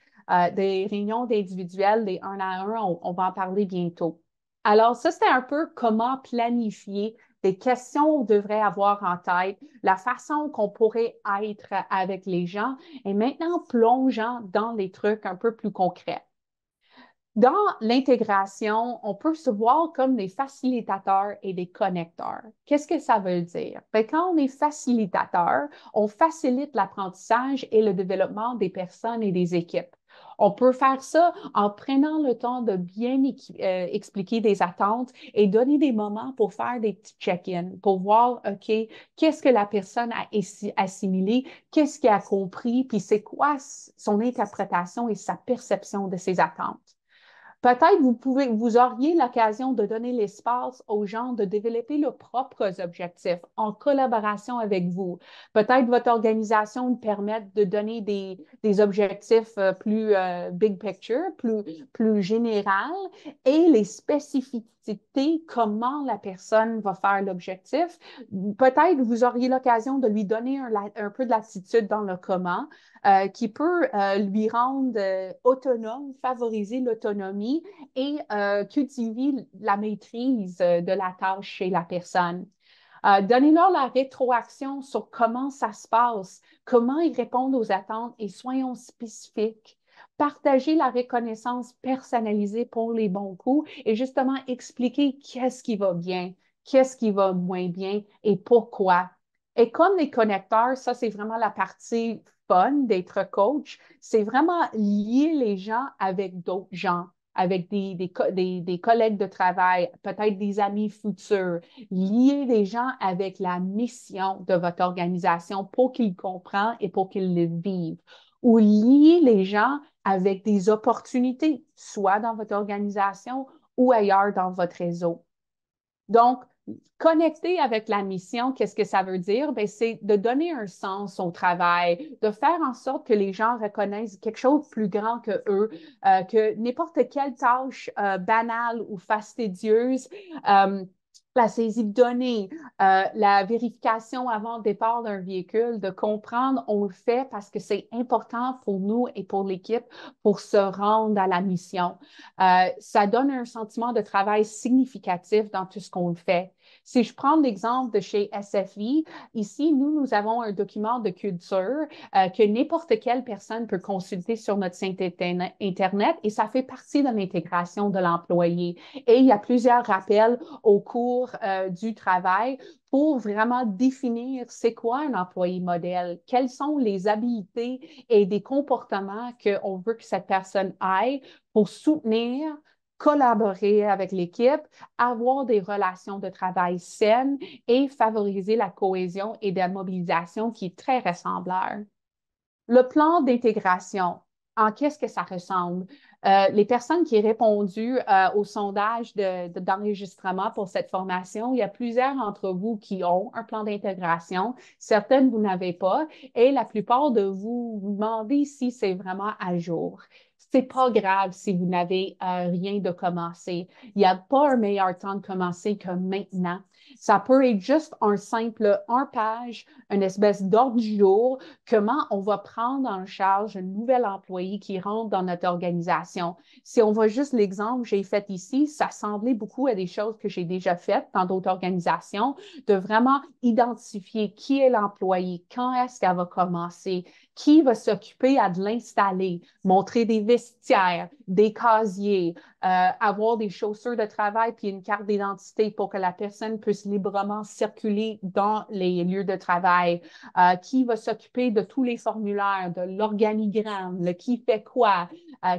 des réunions individuelles, des un à un, on va en parler bientôt. Alors, ça, c'était un peu comment planifier des questions qu'on devrait avoir en tête, la façon qu'on pourrait être avec les gens, et maintenant plongeant dans les trucs un peu plus concrets. Dans l'intégration, on peut se voir comme des facilitateurs et des connecteurs. Qu'est-ce que ça veut dire? Bien, quand on est facilitateur, on facilite l'apprentissage et le développement des personnes et des équipes. On peut faire ça en prenant le temps de bien expliquer des attentes et donner des moments pour faire des petits check-ins, pour voir, OK, qu'est-ce que la personne a assimilé, qu'est-ce qu'elle a compris, puis c'est quoi son interprétation et sa perception de ses attentes. Peut-être vous auriez l'occasion de donner l'espace aux gens de développer leurs propres objectifs en collaboration avec vous. Peut-être votre organisation permet de donner des objectifs plus big picture, plus général, et les spécificités, comment la personne va faire l'objectif. Peut-être vous auriez l'occasion de lui donner un peu de latitude dans le comment, qui peut lui rendre autonome, favoriser l'autonomie et cultiver la maîtrise de la tâche chez la personne. Donnez-leur la rétroaction sur comment ça se passe, comment ils répondent aux attentes et soyons spécifiques. Partagez la reconnaissance personnalisée pour les bons coups et justement expliquer qu'est-ce qui va bien, qu'est-ce qui va moins bien et pourquoi. Et comme les connecteurs, ça c'est vraiment la partie fun d'être coach, c'est vraiment lier les gens avec d'autres gens, avec des collègues de travail, peut-être des amis futurs, lier les gens avec la mission de votre organisation pour qu'ils comprennent et pour qu'ils le vivent. Ou lier les gens avec des opportunités, soit dans votre organisation ou ailleurs dans votre réseau. Donc, connecter avec la mission, qu'est-ce que ça veut dire? Bien, c'est de donner un sens au travail, de faire en sorte que les gens reconnaissent quelque chose de plus grand que eux, que n'importe quelle tâche banale ou fastidieuse, la saisie de données, la vérification avant le départ d'un véhicule, de comprendre, on le fait parce que c'est important pour nous et pour l'équipe pour se rendre à la mission. Ça donne un sentiment de travail significatif dans tout ce qu'on fait. Si je prends l'exemple de chez SFI, ici, nous avons un document de culture que n'importe quelle personne peut consulter sur notre site Internet et ça fait partie de l'intégration de l'employé. Et il y a plusieurs rappels au cours du travail pour vraiment définir c'est quoi un employé modèle, quelles sont les habiletés et des comportements qu'on veut que cette personne ait pour soutenir, collaborer avec l'équipe, avoir des relations de travail saines et favoriser la cohésion et la mobilisation qui est très ressembleur. Le plan d'intégration, en qu'est-ce que ça ressemble? Les personnes qui ont répondu au sondage d'enregistrement pour cette formation, il y a plusieurs d'entre vous qui ont un plan d'intégration, certaines vous n'avez pas, et la plupart de vous vous demandez si c'est vraiment à jour. C'est pas grave si vous n'avez rien de commencer. Il n'y a pas un meilleur temps de commencer que maintenant. Ça peut être juste un simple un page, une espèce d'ordre du jour, comment on va prendre en charge un nouvel employé qui rentre dans notre organisation. Si on voit juste l'exemple que j'ai fait ici, ça semblait beaucoup à des choses que j'ai déjà faites dans d'autres organisations, de vraiment identifier qui est l'employé, quand est-ce qu'elle va commencer, qui va s'occuper de l'installer, montrer des vestiaires, des casiers, avoir des chaussures de travail puis une carte d'identité pour que la personne puisse librement circuler dans les lieux de travail, qui va s'occuper de tous les formulaires, de l'organigramme, le qui fait quoi,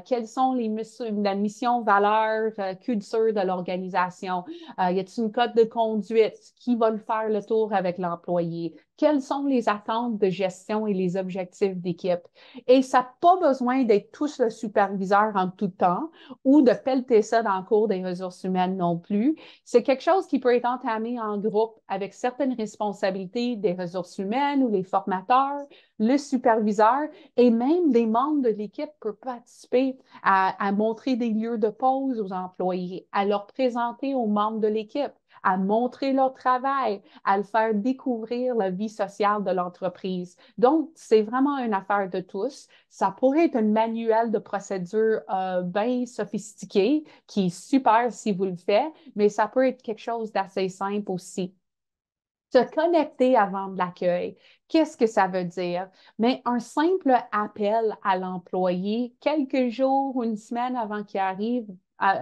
quelles sont la mission, valeurs, culture de l'organisation, y a-t-il une code de conduite, qui va le faire le tour avec l'employé, quelles sont les attentes de gestion et les objectifs d'équipe. Et ça n'a pas besoin d'être tous le superviseur en tout temps ou de pelleter ça dans le cours des ressources humaines non plus. C'est quelque chose qui peut être entamé en groupe avec certaines responsabilités des ressources humaines ou les formateurs, le superviseur et même des membres de l'équipe peuvent participer à montrer des lieux de pause aux employés, à leur présenter aux membres de l'équipe, à montrer leur travail, à le faire découvrir la vie sociale de l'entreprise. Donc, c'est vraiment une affaire de tous. Ça pourrait être un manuel de procédure bien sophistiqué qui est super si vous le faites, mais ça peut être quelque chose d'assez simple aussi. Se connecter avant de l'accueil. Qu'est-ce que ça veut dire? Mais un simple appel à l'employé quelques jours ou une semaine avant qu'il arrive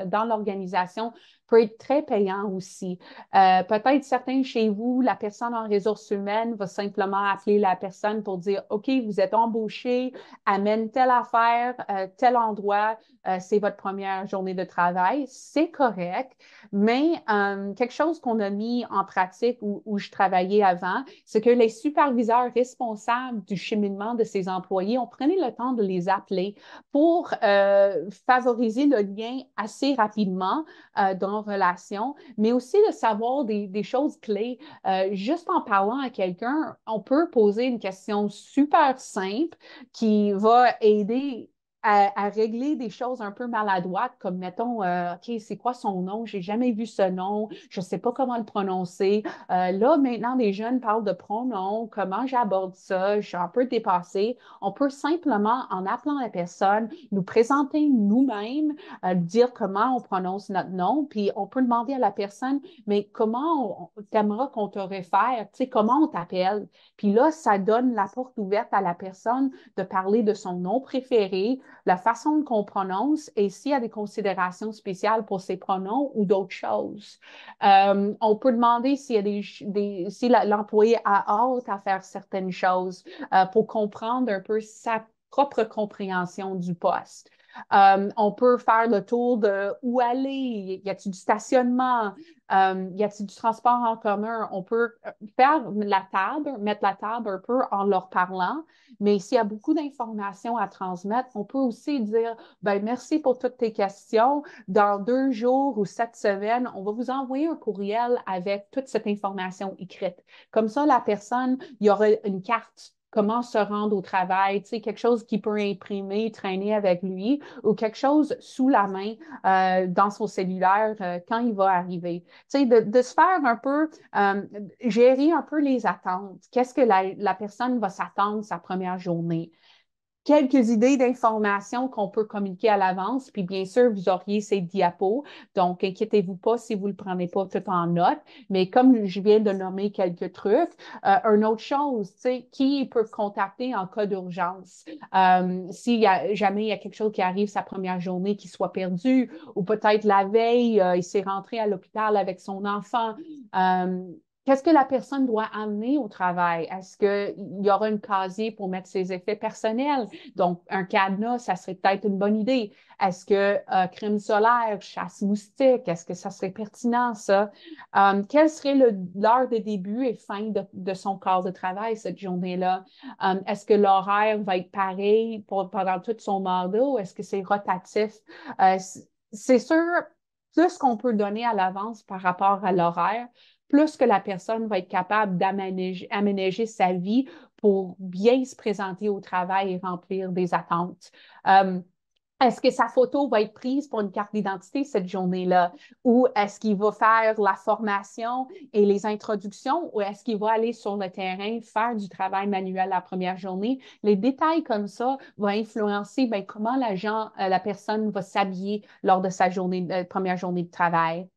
dans l'organisation peut être très payant aussi. Peut-être certains chez vous, la personne en ressources humaines va simplement appeler la personne pour dire, OK, vous êtes embauché, amène telle affaire, tel endroit, c'est votre première journée de travail. C'est correct, mais quelque chose qu'on a mis en pratique où je travaillais avant, c'est que les superviseurs responsables du cheminement de ces employés, on prenait le temps de les appeler pour favoriser le lien assez rapidement dans relation, mais aussi de savoir des choses clés. Juste en parlant à quelqu'un, on peut poser une question super simple qui va aider à régler des choses un peu maladroites, comme mettons, OK, c'est quoi son nom? J'ai jamais vu ce nom, je sais pas comment le prononcer. Là, maintenant, les jeunes parlent de pronoms, comment j'aborde ça, je suis un peu dépassée. On peut simplement, en appelant la personne, nous présenter nous-mêmes, dire comment on prononce notre nom, puis on peut demander à la personne, mais comment t'aimerais qu'on te réfère, tu sais, comment on t'appelle? Puis là, ça donne la porte ouverte à la personne de parler de son nom préféré, la façon qu'on prononce et s'il y a des considérations spéciales pour ces pronoms ou d'autres choses. On peut demander s'il y a si l'employé a hâte à faire certaines choses pour comprendre un peu sa propre compréhension du poste. On peut faire le tour de où aller, y a-t-il du stationnement, y a-t-il du transport en commun? On peut faire la table, mettre la table un peu en leur parlant, mais s'il y a beaucoup d'informations à transmettre, on peut aussi dire, ben merci pour toutes tes questions. Dans 2 jours ou 7 semaines, on va vous envoyer un courriel avec toute cette information écrite. Comme ça, la personne, il y aura une carte comment se rendre au travail, tu sais, quelque chose qu'il peut imprimer, traîner avec lui ou quelque chose sous la main dans son cellulaire quand il va arriver. Tu sais, de se faire un peu, gérer un peu les attentes. Qu'est-ce que la personne va s'attendre sa première journée? Quelques idées d'informations qu'on peut communiquer à l'avance. Puis bien sûr, vous auriez ces diapos. Donc, inquiétez-vous pas si vous ne le prenez pas tout en note. Mais comme je viens de nommer quelques trucs, une autre chose, tu sais, qui peut contacter en cas d'urgence? S'il y a jamais il y a quelque chose qui arrive sa première journée qui soit perdu, ou peut-être la veille, il s'est rentré à l'hôpital avec son enfant. Euh, Qu'est-ce que la personne doit amener au travail? Est-ce qu'il y aura un casier pour mettre ses effets personnels? Donc, un cadenas, ça serait peut-être une bonne idée. Est-ce que crème solaire, chasse moustique, est-ce que ça serait pertinent, ça? Quelle serait l'heure de début et fin de son corps de travail cette journée-là? Est-ce que l'horaire va être pareil pendant tout son mandat ou est-ce que c'est rotatif? Euh, c'est sûr, plus qu'on peut donner à l'avance par rapport à l'horaire, plus que la personne va être capable d'aménager sa vie pour bien se présenter au travail et remplir des attentes. Euh, Est-ce que sa photo va être prise pour une carte d'identité cette journée-là? Ou est-ce qu'il va faire la formation et les introductions? Ou est-ce qu'il va aller sur le terrain faire du travail manuel la première journée? Les détails comme ça vont influencer ben, comment la personne va s'habiller lors de sa première journée de travail.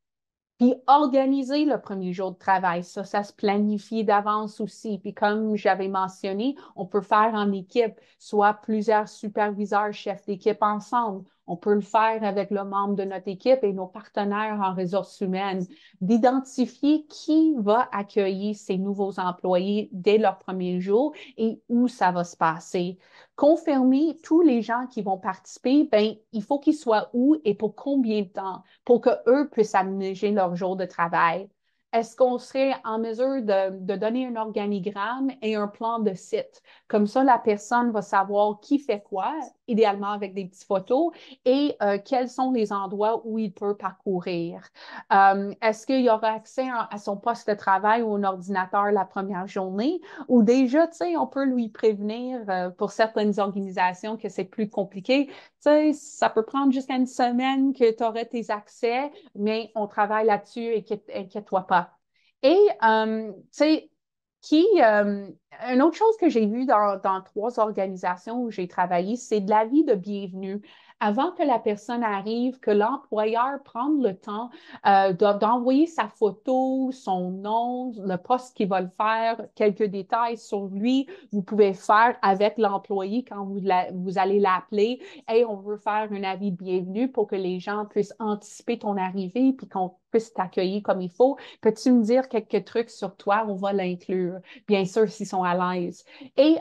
Puis organiser le premier jour de travail, ça se planifie d'avance aussi. Puis comme j'avais mentionné, on peut faire en équipe, soit plusieurs superviseurs, chefs d'équipe ensemble. On peut le faire avec le membre de notre équipe et nos partenaires en ressources humaines, d'identifier qui va accueillir ces nouveaux employés dès leur premier jour et où ça va se passer. Confirmer tous les gens qui vont participer, ben, il faut qu'ils soient où et pour combien de temps pour qu'eux puissent aménager leur jour de travail. Est-ce qu'on serait en mesure de donner un organigramme et un plan de site? Comme ça, la personne va savoir qui fait quoi, idéalement avec des petites photos, et quels sont les endroits où il peut parcourir. Est-ce qu'il y aura accès à son poste de travail ou un ordinateur la première journée? Ou déjà, tu sais, on peut lui prévenir pour certaines organisations que c'est plus compliqué. Tu sais, ça peut prendre jusqu'à une semaine que tu aurais tes accès, mais on travaille là-dessus, inquiète-toi pas. Et, tu sais, Une autre chose que j'ai vue dans trois organisations où j'ai travaillé, c'est de l'avis de bienvenue. Avant que la personne arrive, que l'employeur prenne le temps d'envoyer sa photo, son nom, le poste qu'il va le faire, quelques détails sur lui, vous pouvez faire avec l'employé quand vous allez l'appeler. Hey, on veut faire un avis de bienvenue pour que les gens puissent anticiper ton arrivée puis qu'on puisse t'accueillir comme il faut. Peux-tu me dire quelques trucs sur toi? On va l'inclure, bien sûr, s'ils sont à l'aise. Et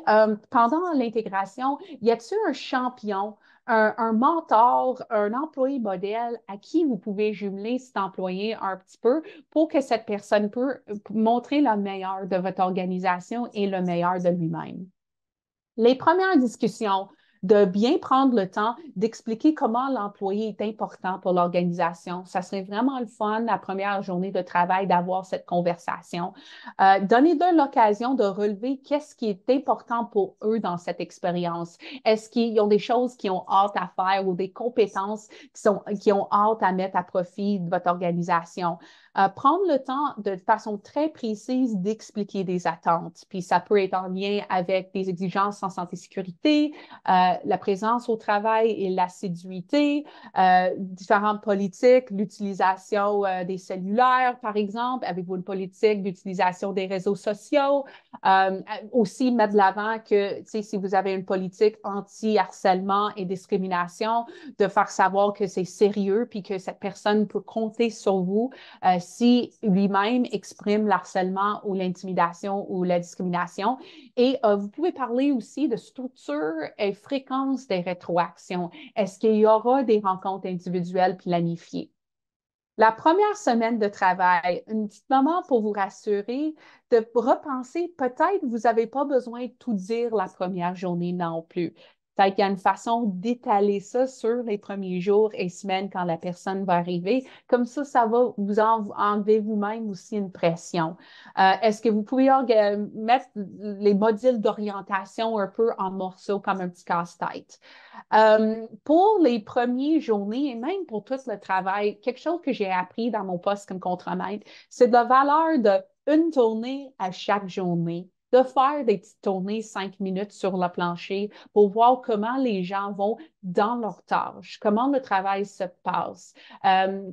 pendant l'intégration, y a-t-il un champion, un mentor, un employé modèle à qui vous pouvez jumeler cet employé un petit peu pour que cette personne peut montrer le meilleur de votre organisation et le meilleur de lui-même? Les premières discussions, de bien prendre le temps d'expliquer comment l'employé est important pour l'organisation. Ça serait vraiment le fun, la première journée de travail, d'avoir cette conversation. Donnez-leur l'occasion de relever qu'est-ce qui est important pour eux dans cette expérience. Est-ce qu'ils ont des choses qu'ils ont hâte à faire ou des compétences qui ont hâte à mettre à profit de votre organisation? Prendre le temps de façon très précise d'expliquer des attentes. Puis ça peut être en lien avec des exigences en santé et sécurité, la présence au travail et l'assiduité, différentes politiques, l'utilisation des cellulaires, par exemple. Avez-vous une politique d'utilisation des réseaux sociaux? Aussi mettre de l'avant que si vous avez une politique anti-harcèlement et discrimination, de faire savoir que c'est sérieux puis que cette personne peut compter sur vous si lui-même exprime l'harcèlement ou l'intimidation ou la discrimination. Et vous pouvez parler aussi de structure et fréquence des rétroactions. Est-ce qu'il y aura des rencontres individuelles planifiées? La première semaine de travail, un petit moment pour vous rassurer, de repenser, peut-être vous n'avez pas besoin de tout dire la première journée non plus. Peut-être qu'il y a une façon d'étaler ça sur les premiers jours et semaines quand la personne va arriver. Comme ça va vous enlever vous-même aussi une pression. Est-ce que vous pouvez mettre les modules d'orientation un peu en morceaux comme un petit casse-tête? Pour les premières journées et même pour tout le travail, quelque chose que j'ai appris dans mon poste comme contremaître, c'est de la valeur d'une tournée à chaque journée, de faire des petites tournées 5 minutes sur le plancher pour voir comment les gens vont dans leurs tâches, comment le travail se passe,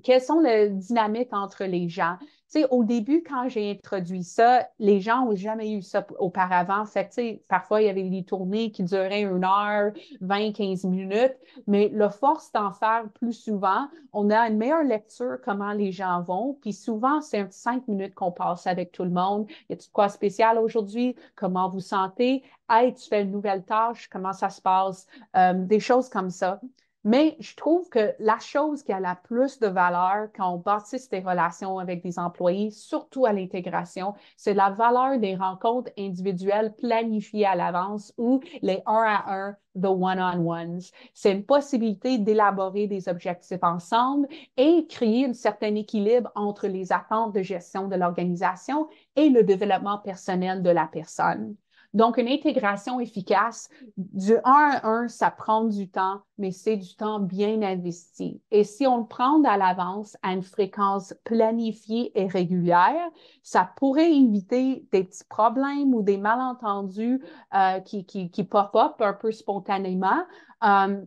quelles sont les dynamiques entre les gens. Tu sais, au début, quand j'ai introduit ça, les gens n'ont jamais eu ça auparavant. Fait que, tu sais, parfois, il y avait des tournées qui duraient 1 heure, 20, 15 minutes, mais le force d'en faire plus souvent, on a une meilleure lecture comment les gens vont, puis souvent, c'est un petit 5 minutes qu'on passe avec tout le monde. Y a-t-il quoi de spécial aujourd'hui? Comment vous sentez? Hey, tu fais une nouvelle tâche, comment ça se passe? Des choses comme ça. Mais je trouve que la chose qui a la plus de valeur quand on bâtit des relations avec des employés, surtout à l'intégration, c'est la valeur des rencontres individuelles planifiées à l'avance ou les un à un, the one-on-ones. C'est une possibilité d'élaborer des objectifs ensemble et créer un certain équilibre entre les attentes de gestion de l'organisation et le développement personnel de la personne. Donc, une intégration efficace, du 1 à 1, ça prend du temps, mais c'est du temps bien investi. Et si on le prend à l'avance à une fréquence planifiée et régulière, ça pourrait éviter des petits problèmes ou des malentendus qui pop-up un peu spontanément,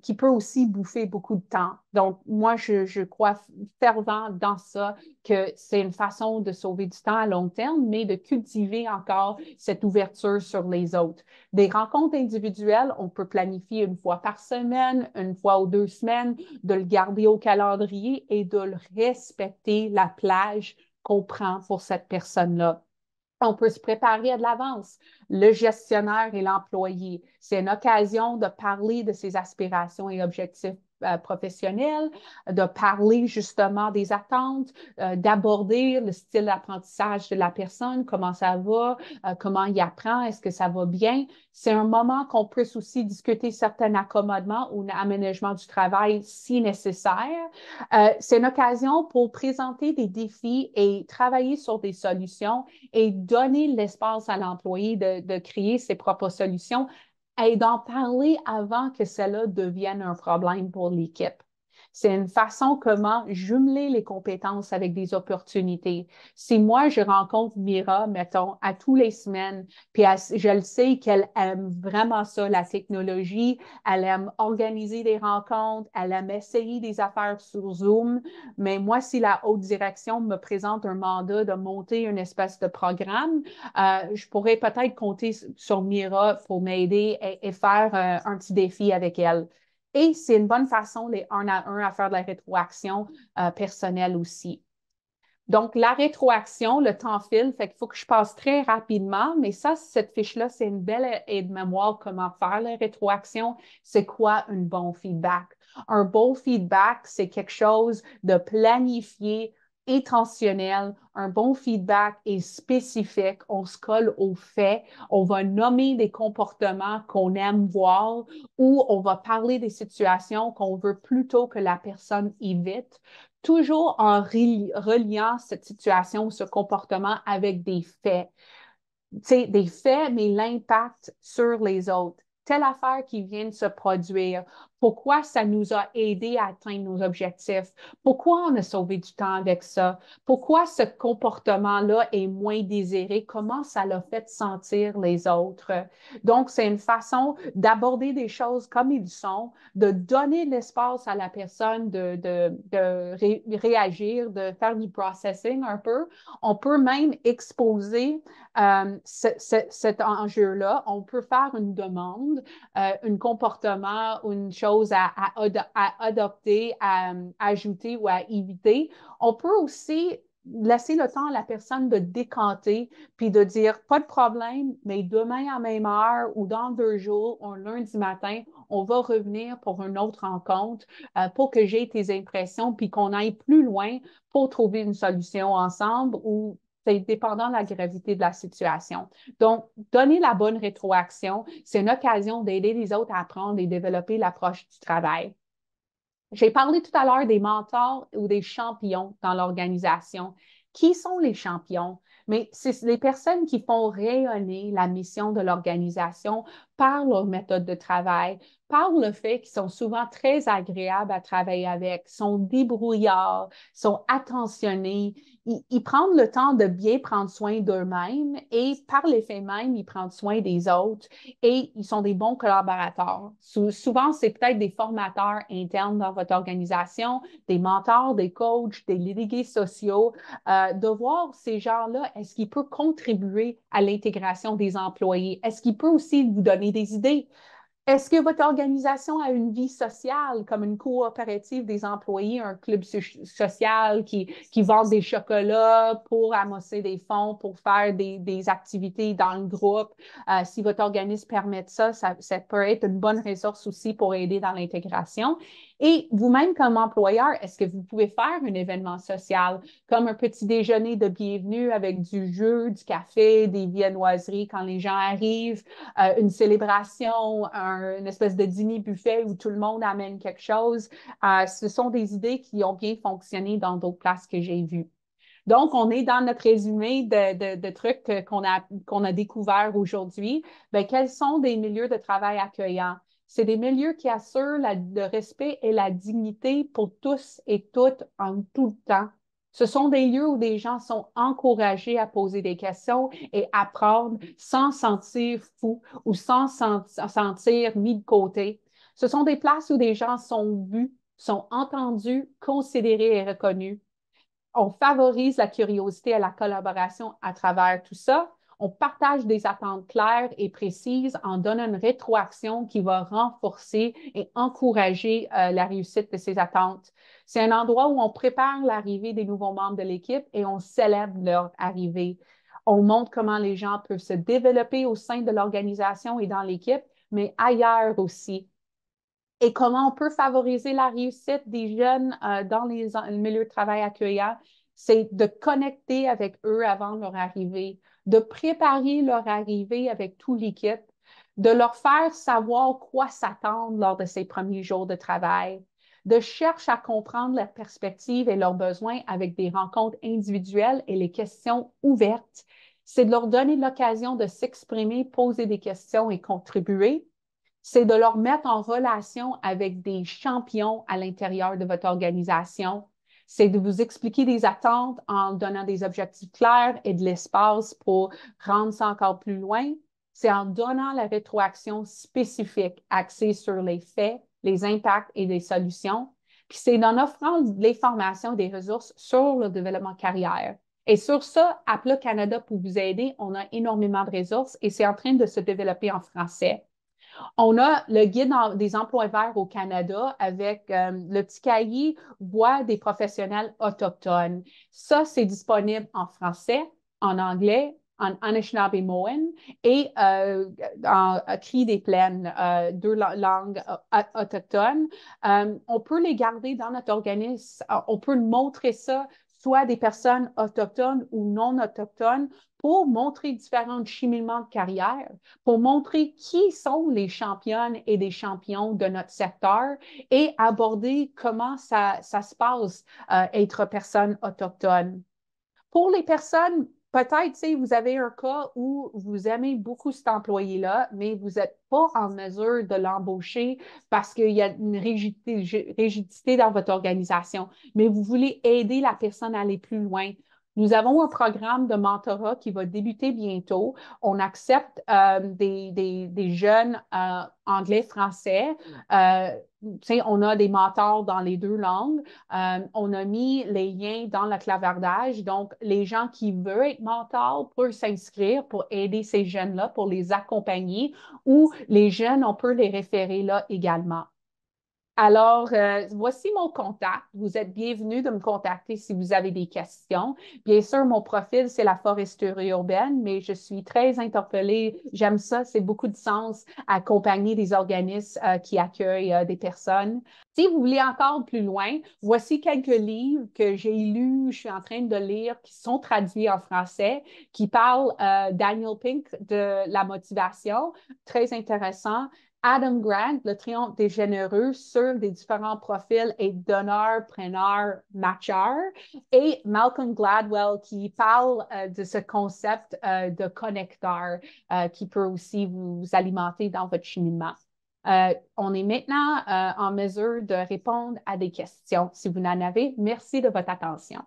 qui peut aussi bouffer beaucoup de temps. Donc, moi, je crois fervent dans ça que c'est une façon de sauver du temps à long terme, mais de cultiver encore cette ouverture sur les autres. Des rencontres individuelles, on peut planifier 1 fois par semaine, 1 fois ou 2 semaines, de le garder au calendrier et de le respecter, la plage qu'on prend pour cette personne-là. On peut se préparer à de l'avance. Le gestionnaire et l'employé, c'est une occasion de parler de ses aspirations et objectifs professionnels, de parler justement des attentes, d'aborder le style d'apprentissage de la personne, comment ça va, comment il apprend, est-ce que ça va bien. C'est un moment qu'on peut aussi discuter certains accommodements ou aménagement du travail si nécessaire. C'est une occasion pour présenter des défis et travailler sur des solutions et donner l'espace à l'employé de créer ses propres solutions et d'en parler avant que cela devienne un problème pour l'équipe. C'est une façon comment jumeler les compétences avec des opportunités. Si moi, je rencontre Mira, mettons, à tous les semaines, puis je le sais qu'elle aime vraiment ça, la technologie, elle aime organiser des rencontres, elle aime essayer des affaires sur Zoom, mais moi, si la haute direction me présente un mandat de monter une espèce de programme, je pourrais peut-être compter sur Mira pour m'aider et faire un petit défi avec elle. Et c'est une bonne façon, les un à un, à faire de la rétroaction personnelle aussi. Donc, la rétroaction, le temps file, fait qu'il faut que je passe très rapidement, mais ça, cette fiche-là, c'est une belle aide-mémoire comment faire la rétroaction. C'est quoi un bon feedback? Un bon feedback, c'est quelque chose de planifié, intentionnel. Un bon feedback est spécifique. On se colle aux faits. On va nommer des comportements qu'on aime voir ou on va parler des situations qu'on veut plutôt que la personne évite, toujours en reliant cette situation, ce comportement avec des faits. Tu sais, des faits, mais l'impact sur les autres. Telle affaire qui vient de se produire, pourquoi ça nous a aidé à atteindre nos objectifs, pourquoi on a sauvé du temps avec ça, pourquoi ce comportement-là est moins désiré, comment ça l'a fait sentir les autres. Donc, c'est une façon d'aborder des choses comme ils sont, de donner l'espace à la personne de réagir, de faire du processing un peu. On peut même exposer cet enjeu-là. On peut faire une demande, un comportement ou une chose à adopter, à ajouter ou à éviter. On peut aussi laisser le temps à la personne de décanter puis de dire pas de problème, mais demain à même heure ou dans 2 jours, un lundi matin, on va revenir pour une autre rencontre pour que j'ai tes impressions puis qu'on aille plus loin pour trouver une solution ensemble ou c'est dépendant de la gravité de la situation. Donc, donner la bonne rétroaction, c'est une occasion d'aider les autres à apprendre et développer l'approche du travail. J'ai parlé tout à l'heure des mentors ou des champions dans l'organisation. Qui sont les champions? Mais c'est les personnes qui font rayonner la mission de l'organisation par leur méthode de travail, par le fait qu'ils sont souvent très agréables à travailler avec, sont débrouillards, sont attentionnés, ils prennent le temps de bien prendre soin d'eux-mêmes et par l'effet même, ils prennent soin des autres et ils sont des bons collaborateurs. Souvent, c'est peut-être des formateurs internes dans votre organisation, des mentors, des coachs, des délégués sociaux, de voir ces gens-là, est-ce qu'ils peuvent contribuer à l'intégration des employés? Est-ce qu'ils peuvent aussi vous donner des idées? Est-ce que votre organisation a une vie sociale, comme une coopérative des employés, un club social qui vend des chocolats pour amasser des fonds, pour faire des activités dans le groupe? Si votre organisme permet ça, ça peut être une bonne ressource aussi pour aider dans l'intégration. Et vous-même, comme employeur, est-ce que vous pouvez faire un événement social, comme un petit déjeuner de bienvenue avec du jus, du café, des viennoiseries quand les gens arrivent, une célébration, une espèce de dîner buffet où tout le monde amène quelque chose. Ce sont des idées qui ont bien fonctionné dans d'autres places que j'ai vues. Donc, on est dans notre résumé de trucs qu'on a découverts aujourd'hui. Bien, quels sont des milieux de travail accueillants? C'est des milieux qui assurent le respect et la dignité pour tous et toutes en tout le temps. Ce sont des lieux où des gens sont encouragés à poser des questions et apprendre sans sentir fou ou sans sentir mis de côté. Ce sont des places où des gens sont vus, sont entendus, considérés et reconnus. On favorise la curiosité et la collaboration à travers tout ça. On partage des attentes claires et précises en donnant une rétroaction qui va renforcer et encourager la réussite de ces attentes. C'est un endroit où on prépare l'arrivée des nouveaux membres de l'équipe et on célèbre leur arrivée. On montre comment les gens peuvent se développer au sein de l'organisation et dans l'équipe, mais ailleurs aussi et comment on peut favoriser la réussite des jeunes dans les milieux de travail accueillants, c'est de connecter avec eux avant leur arrivée, de préparer leur arrivée avec tout l'équipe, de leur faire savoir quoi s'attendre lors de ces premiers jours de travail, de chercher à comprendre leurs perspectives et leurs besoins avec des rencontres individuelles et les questions ouvertes. C'est de leur donner l'occasion de s'exprimer, poser des questions et contribuer. c'est de leur mettre en relation avec des champions à l'intérieur de votre organisation. C'est de vous expliquer des attentes en donnant des objectifs clairs et de l'espace pour rendre ça encore plus loin. C'est en donnant la rétroaction spécifique axée sur les faits, les impacts et les solutions. Puis c'est en offrant les formations, des ressources sur le développement carrière. Et sur ça, Appla Canada, pour vous aider, on a énormément de ressources et c'est en train de se développer en français. On a le guide des emplois verts au Canada avec le petit cahier Voix des professionnels autochtones. Ça, c'est disponible en français, en anglais, en Anishinaabe-Moan et en Cri des Plaines, deux langues autochtones. On peut les garder dans notre organisme. On peut montrer ça soit des personnes autochtones ou non autochtones pour montrer différents cheminements de carrière, pour montrer qui sont les championnes et les champions de notre secteur et aborder comment ça se passe être personne autochtone. Pour les personnes, peut-être, vous avez un cas où vous aimez beaucoup cet employé-là, mais vous n'êtes pas en mesure de l'embaucher parce qu'il y a une rigidité dans votre organisation, mais vous voulez aider la personne à aller plus loin. Nous avons un programme de mentorat qui va débuter bientôt. On accepte des jeunes anglais-français. On a des mentors dans les deux langues. On a mis les liens dans le clavardage. Donc, les gens qui veulent être mentors peuvent s'inscrire pour aider ces jeunes-là, pour les accompagner, ou les jeunes, on peut les référer là également. Alors, voici mon contact. Vous êtes bienvenus de me contacter si vous avez des questions. Bien sûr, mon profil, c'est la foresterie urbaine, mais je suis très interpellée. J'aime ça, c'est beaucoup de sens accompagner des organismes qui accueillent des personnes. Si vous voulez encore plus loin, voici quelques livres que j'ai lus, je suis en train de lire, qui sont traduits en français, qui parlent Daniel Pink de la motivation, très intéressant. Adam Grant, Le triomphe des généreux, sur des différents profils et donneurs, preneurs, matcheurs. Et Malcolm Gladwell qui parle de ce concept de connecteur qui peut aussi vous alimenter dans votre cheminement. On est maintenant en mesure de répondre à des questions si vous en avez. Merci de votre attention.